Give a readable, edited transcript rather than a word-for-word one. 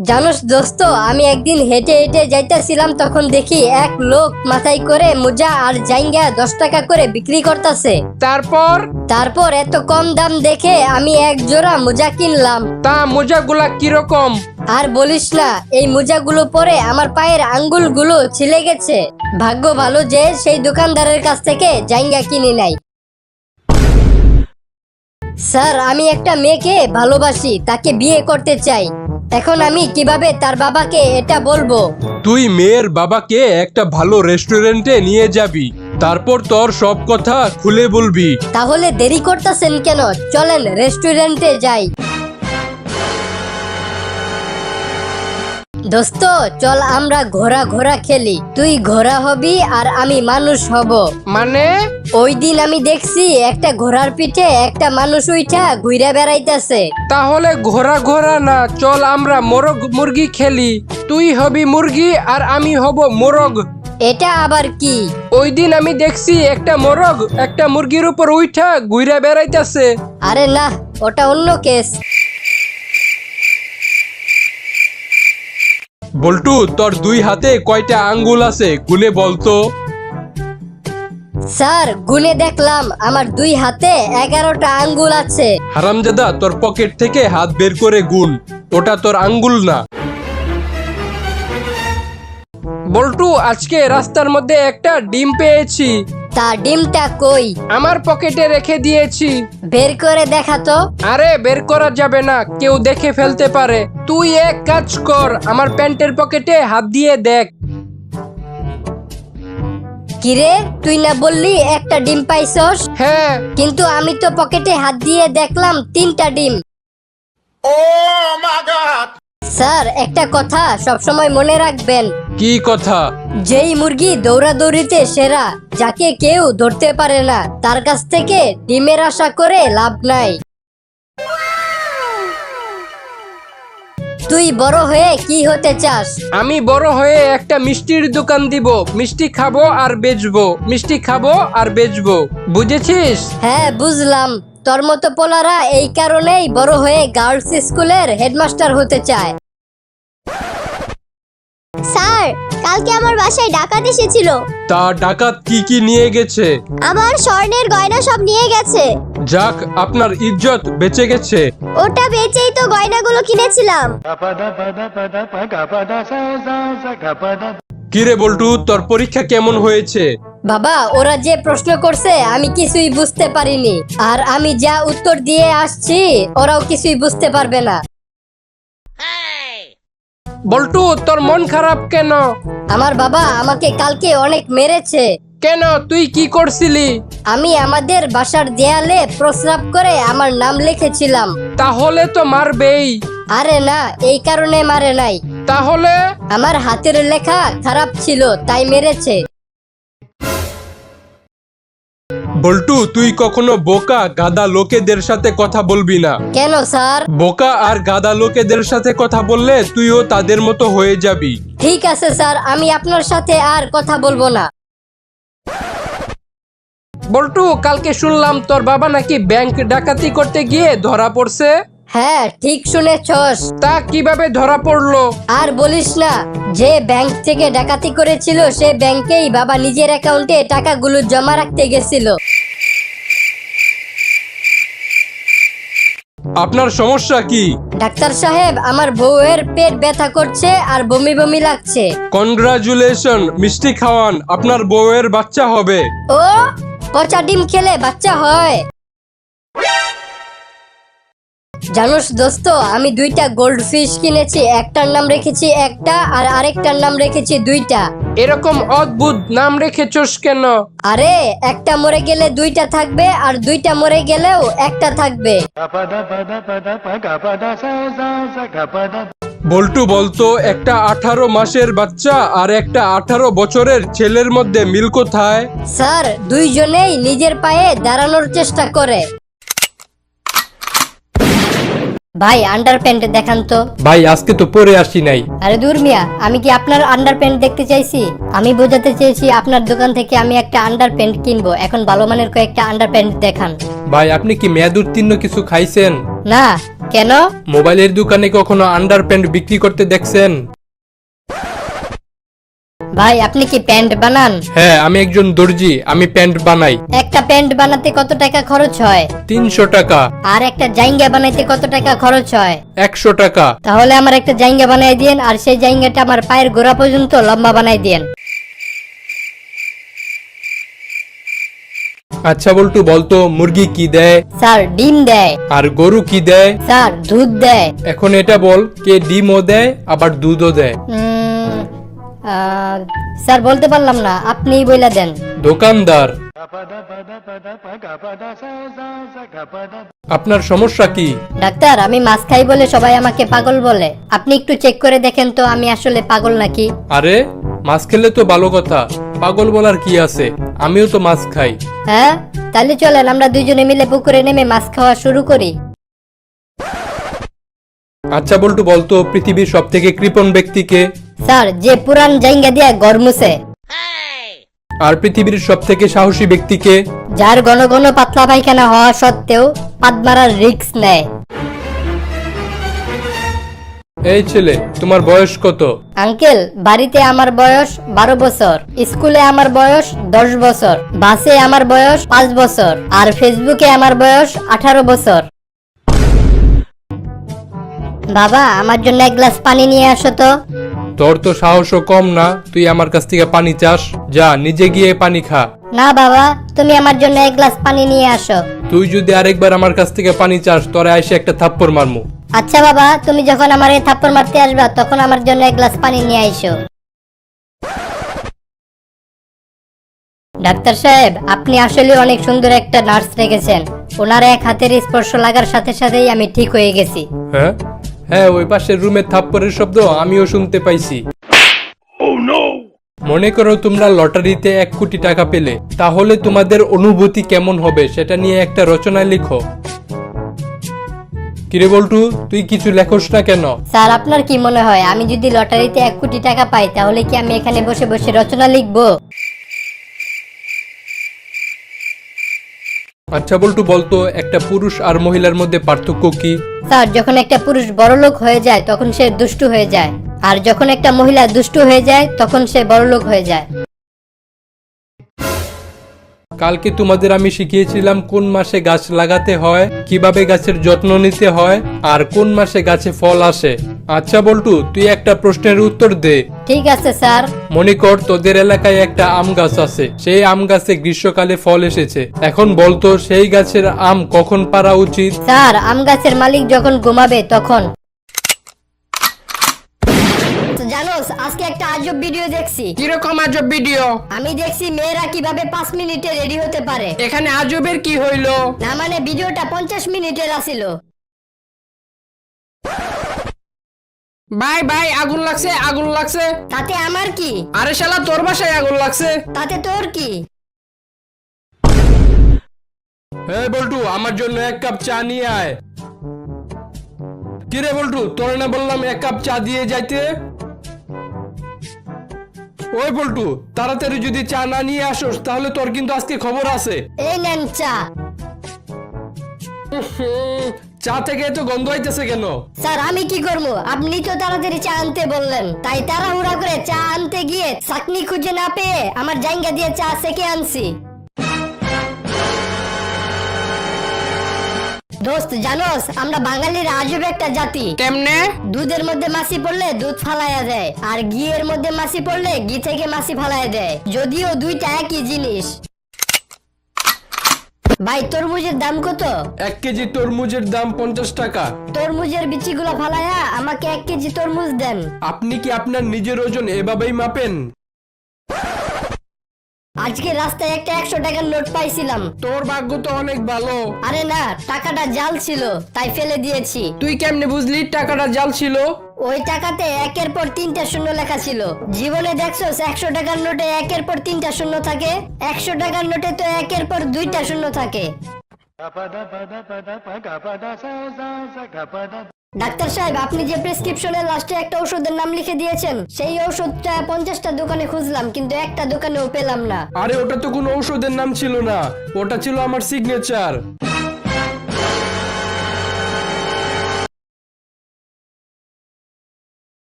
জানোস দোস্ত, আমি একদিন হেঁটে হেঁটে যাইতেছিলাম, তখন দেখি এক লোক মাথায় করে মোজা আর জাইঙ্গা 10 টাকা করে বিক্রি করতেছে। তারপর এত কম দাম দেখে আমি এক জোড়া মোজা কিনলাম। তা মোজাগুলা কিরকম? আর বলিস না, এই মোজাগুলো পরে আমার পায়ের আঙ্গুলগুলো ছিলে গেছে। ভাগ্য ভালো যে সেই দোকানদারের কাছ থেকে জাইঙ্গা কিনি নাই। স্যার, আমি একটা মেয়েকে ভালোবাসি, তাকে বিয়ে করতে চাই। এখন আমি কিভাবে তার বাবাকে এটা বলবো? তুই মেয়ের বাবাকে একটা ভালো রেস্টুরেন্টে নিয়ে যাবি, তারপর তোর সব কথা খুলে বলবি। তাহলে দেরি করতেছেন কেন? চলেন রেস্টুরেন্টে যাই। দোস্ত চল আমরা ঘোড়া ঘোড়া খেলি। তুই ঘোড়া হবি আর আমি মানুষ হব। মানে? ওই দিন আমি দেখছি একটা ঘোড়ার পিঠে একটা মানুষ উইঠা ঘুরে বেড়াইতেছে। তাহলে ঘোড়া ঘোড়া না, চল আমরা মোরগ মুরগি খেলি। তুই হবি মুরগি আর আমি হব মোরগ। এটা আবার কি? ওই দিন আমি দেখছি একটা মোরগ একটা মুরগির উপর উঠা ঘুরে বেড়াইতেছে। আরে না, ওটা অন্য কেস। বল্টু, তোর দুই হাতে কয়টা আঙ্গুল আছে গুনে বলতো? স্যার, গুনে দেখলাম আমার দুই হাতে 11টা আঙ্গুল আছে। হারামজাদা, তোর পকেট থেকে হাত বের করে গুন, ওটা তোর আঙ্গুল না। বল্টু, আজকে রাস্তার মধ্যে একটা ডিম পেয়েছি। তা ডিমটা কই? আমার পকেটে রেখে দিয়েছি। বের করে দেখাতো। আরে বের করা যাবে না, কেউ দেখে ফেলতে পারে। তুই এক কাজ কর, আমার প্যান্টের পকেটে হাত দিয়ে দেখ। কিরে, তুই না বললি একটা ডিম পাইছস? হ্যাঁ। কিন্তু আমি তো পকেটে হাত দিয়ে দেখলাম 3টা ডিম। স্যার, একটা কথা সবসময় মনে রাখবেন। কি কথা? যেই মুরগি দৌড়াদৌড়িতে সেরা, যাকে কেউ ধরতে পারে না, তার কাছ থেকে ডিমের আশা করে লাভ নাই। তুই বড় হয়ে কি হতে চাস? আমি বড় হয়ে একটা মিষ্টির দোকান দিব। মিষ্টি খাবো আর বেচবো, মিষ্টি খাবো আর বেচবো। বুঝেছিস? হ্যাঁ, বুঝলাম। তোর মতো পোলারা এই কারণেই বড় হয়ে গার্লস স্কুলের হেডমাস্টার হতে চায়। স্যার, কালকে আমার বাসায় ডাকাত এসেছিল। তা ডাকাত কি কি নিয়ে গেছে? আমার স্বর্ণের গয়না সব নিয়ে গেছে। যাক, আপনার ইজ্জত বেঁচে গেছে। ওটা বেচেই তো গয়নাগুলো কিনেছিলাম। কিরে বল্টু, তোর পরীক্ষা কেমন হয়েছে? বাবা, ওরা যে প্রশ্ন করছে আমি কিছুই বুঝতে পারিনি, আর আমি যা উত্তর দিয়ে আসছি ওরাও কিছুই বুঝতে পারবে না। বল্টু, তোর মন খারাপ কেন? আমার বাবা আমাকে কালকে অনেক মেরেছে। কেন, তুই কি করছিলি? আমি আমাদের বাসার দেয়ালে প্রস্রাব করে আমার নাম লিখেছিলাম। তাহলে তো মারবেই। আরে না, এই কারণে মারে নাই। তাহলে? আমার হাতের লেখা খারাপ ছিল, তাই মেরেছে। বল্টু, তুই কখনো বোকা গাদা লোকেদের সাথে কথা বলবি না। কেন স্যার? বোকা আর গাদা লোকেদের সাথে কথা বললে তুইও তাদের মতো হয়ে যাবি। ঠিক আছে স্যার, আমি আপনার সাথে আর কথা বলবো না। বল্টু, কালকে শুনলাম তোর বাবা নাকি ব্যাংক ডাকাতি করতে গিয়ে ধরা পড়ছে। হ্যাঁ, ঠিক শুনেছস। তা কিভাবে ধরা পড়লো? আর বলিস না, যে ব্যাংক থেকে ডাকাতি করেছিল সে ব্যাংকেই বাবা নিজের অ্যাকাউন্টে টাকাগুলো জমা রাখতে গেছিল। আপনার সমস্যা কি? ডাক্তার সাহেব, আমার বউয়ের পেট ব্যথা করছে আর বমি বমি লাগছে। কনগ্রাচুলেশন, মিষ্টি খাওয়ান, আপনার বউয়ের বাচ্চা হবে। ও, পচা ডিম খেলে বাচ্চা হয়? জানোস দোস্ত, আমি 2টা গোল্ড ফিশ কিনেছি। একটার নাম রেখেছি একটা আর আরেকটার নাম রেখেছি 2টা। এরকম অদ্ভুত নাম রেখেছস কেন? আরে, একটা মরে গেলে 2টা থাকবে আর 2টা মরে গেলেও একটা থাকবে। বল্টু বলতো, একটা 18 মাসের বাচ্চা আর একটা 18 বছরের ছেলের মধ্যে মিল কোথায়? স্যার, দুইজনেই নিজের পায়ে দাঁড়ানোর চেষ্টা করে। ভাই, আন্ডারপ্যান্ট দেখান তো। ভাই, আজকে তো পরে আসি নাই। আরে দূর মিয়া, আমি কি আপনার আন্ডারপ্যান্ট দেখতে চাইছি? আমি বোঝাতে চেয়েছি আপনার দোকান থেকে আমি একটা আন্ডারপ্যান্ট কিনবো। এখন ভালো মানের কয়েকটা আন্ডারপ্যান্ট দেখান। ভাই, আপনি কি মেয়াদ উত্তীর্ণ কিছু খাইছেন? না, কেন? মোবাইলের দোকানে কখনো আন্ডার প্যান্ট বিক্রি করতে দেখছেন? ভাই আপনি কি প্যান্ট বানান? হ্যাঁ, আমি একজন দর্জি, আমি প্যান্ট বানাই। একটা প্যান্ট বানাতে কত টাকা খরচ হয়? 300 টাকা। আর একটা জাইঙ্গা বানাইতে কত টাকা খরচ হয়? 100 টাকা। তাহলে আমার একটা জাইঙ্গা বানাই দিয়েন, আর সেই জাইঙ্গাটা আমার পায়ের গোড়া পর্যন্ত লম্বা বানাই দিয়েন। আচ্ছা বল্টু, বলতো মুরগি কি দেয়? স্যার ডিম দেয়। আর গরু কি দেয়? স্যার দুধ দেয়। এখন এটা বল, কে ডিমও দেয় আবার দুধও দেয়? স্যার বলতে পারলাম না, আপনিই বইলা দেন। দোকানদার। আপনার সমস্যা কি? ডাক্তার, আমি মাছ খাই বলে সবাই আমাকে পাগল বলে। আপনি একটু চেক করে দেখেন তো আমি আসলে পাগল নাকি। আরে, মাছ খেলে তো ভালো কথা, পাগল বলার কি আছে? আমিও তো মাছ খাই। হ্যাঁ, তাহলে চলেন আমরা দুইজনে মিলে পুকুরে নেমে মাছ খাওয়া শুরু করি। আচ্ছা বল্টু, বলতো পৃথিবীর সব থেকে কৃপণ ব্যক্তি কে? স্যার, যে পুরান জাইঙ্গা দিয়া গরমুছে। আর পৃথিবীর সব থেকে সাহসী ব্যক্তি কে? যার ঘন ঘন পাতলা পায়খানা হওয়া সত্ত্বেও পাদ মারার রিস্ক নেয়। এই ছেলে, তোমার বয়স কত? আঙ্কেল, বাড়িতে আমার বয়স 12 বছর, স্কুলে আমার বয়স 10 বছর, বাসে আমার বয়স 5 বছর, আর ফেসবুকে আমার বয়স 18 বছর। বাবা, আমার জন্য এক গ্লাস পানি নিয়ে আসো তো। তোর তো সাহসও কম না, তুই আমার কাছ থেকে পানি চাস? যা, নিজে গিয়ে পানি খা। না বাবা, তুমি আমার জন্য এক গ্লাস পানি নিয়ে আসো। তুই যদি আরেকবার আমার কাছ থেকে পানি চাস, তোরে আইসে একটা থাপ্পড় মারমু। আচ্ছা বাবা, তুমি যখন আমার এই থাপ্পড় মারতে আসবা তখন আমার জন্য এক গ্লাস পানি নিয়ে আইসো। ডাক্তার সাহেব, আপনি আসলে অনেক সুন্দর একটা নার্স রেখেছেন। ওনার এক হাতের স্পর্শ লাগার সাথে সাথেই আমি ঠিক হয়ে গেছি। হ্যাঁ হ্যাঁ, ওই পাশের রুমের থাপ্পড়ের শব্দ আমিও শুনতে পাইছি। মনে করো তোমরা লটারিতে 1 কোটি টাকা পেলে, তাহলে তোমাদের অনুভূতি কেমন হবে সেটা নিয়ে একটা রচনা লিখো। কিরে বল্টু, তুই কিছু লেখোস না কেন? স্যার, আপনার কি মনে হয় আমি যদি লটারিতে 1 কোটি টাকা পাই তাহলে কি আমি এখানে বসে বসে রচনা লিখবো? আচ্ছা বল্টু, বলতো একটা পুরুষ আর মহিলার মধ্যে পার্থক্য কি? স্যার, যখন একটা পুরুষ বড়লোক হয়ে যায় তখন সে দুষ্টু হয়ে যায়, আর যখন একটা মহিলা দুষ্টু হয়ে যায় তখন সে বড়লোক হয়ে যায়। কালকে তোমাদের আমি শিখিয়েছিলাম কোন মাসে গাছ লাগাতে হয়, কিভাবে গাছের যত্ন নিতে হয়, আর কোন মাসে গাছে ফল আসে। আচ্ছা বল্টু, তুই একটা প্রশ্নের উত্তর দে। ঠিক আছে স্যার। মনে কর তোদের এলাকায় একটা আম গাছ আছে, সেই আম গাছে গ্রীষ্মকালে ফল এসেছে। এখন বলতো সেই গাছের আম কখন পাড়া উচিত? স্যার, আম গাছের মালিক যখন ঘুমাবে তখন। জানোস, আজকে একটা আজব ভিডিও দেখছি। কিরকম আজব ভিডিও? আমি দেখছি মেয়েরা কিভাবে 5 মিনিটে রেডি হতে পারে। এখানে আজবের কি হইলো? না মানে ভিডিওটা 50 মিনিটের আছিল। ভাই আগুন লাগছে, আগুন লাগছে। তাতে আমার কি? আরে শালা, তোর বাসায় আগুন লাগছে। তাতে তোর কি? এই বল্টু, আমার জন্য 1 কাপ চা নিয়ে আয়। কিরে বল্টু, তোর না বললাম 1 কাপ চা দিয়ে যাইতে? ওই বল্টু, তাড়াতাড়ি যদি চা না নিয়ে আসোস তাহলে তোর কিন্তু আজকে খবর আছে। এই নেন চা। চা থেকে এত গন্ধ হইতেছে কেন? স্যার, আমি কি করবো? আপনি তো তাড়াতাড়ি চা আনতে বললেন, তাই তাড়াহুড়া করে চা আনতে গিয়ে চাকনি খুঁজে না পেয়ে আমার জায়গা দিয়ে চা সেকে আনছি। দোস্ত, জানোস আমরা বাঙালির আজব একটা জাতি। কেমনে? দুধের মধ্যে মাছি পড়লে দুধ ফালাইয়া দেয়, আর ঘিয়ের মধ্যে মাছি পড়লে ঘি থেকে মাছি ফালাইয়া দেয়, যদিও দুইটা একই জিনিস। ভাই, তরমুজের দাম কত? 1 কেজি তরমুজের দাম 50 টাকা। তরমুজের বিচিগুলো ফালাইয়া আমাকে 1 কেজি তরমুজ দেন। আপনি কি আপনার নিজের ওজন এভাবেই মাপেন? আজকে রাস্তায় একটা 100 টাকার নোট পাইছিলাম। তোর ভাগ্য তো অনেক ভালো। আরে না, টাকাটা জাল ছিল তাই ফেলে দিয়েছি। তুই কেমনে বুঝলি টাকাটা জাল ছিল? ওই টাকাতে 1-এর পর 3টা শূন্য লেখা ছিল। জীবনে দেখছোস 100 টাকার নোটে 1-এর পর 3টা শূন্য থাকে? 100 টাকার নোটে তো 1-এর পর 2টা শূন্য থাকে। ডাক্তার সাহেব, আপনি যে প্রেসক্রিপশনের লাস্টে একটা ওষুধের নাম লিখে দিয়েছেন, সেই ওষুধটা 50টা দোকানে খুঁজলাম কিন্তু একটা দোকানেও পেলাম না। আরে ওটা তো কোনো ঔষধের নাম ছিল না, ওটা ছিল আমার সিগনেচার।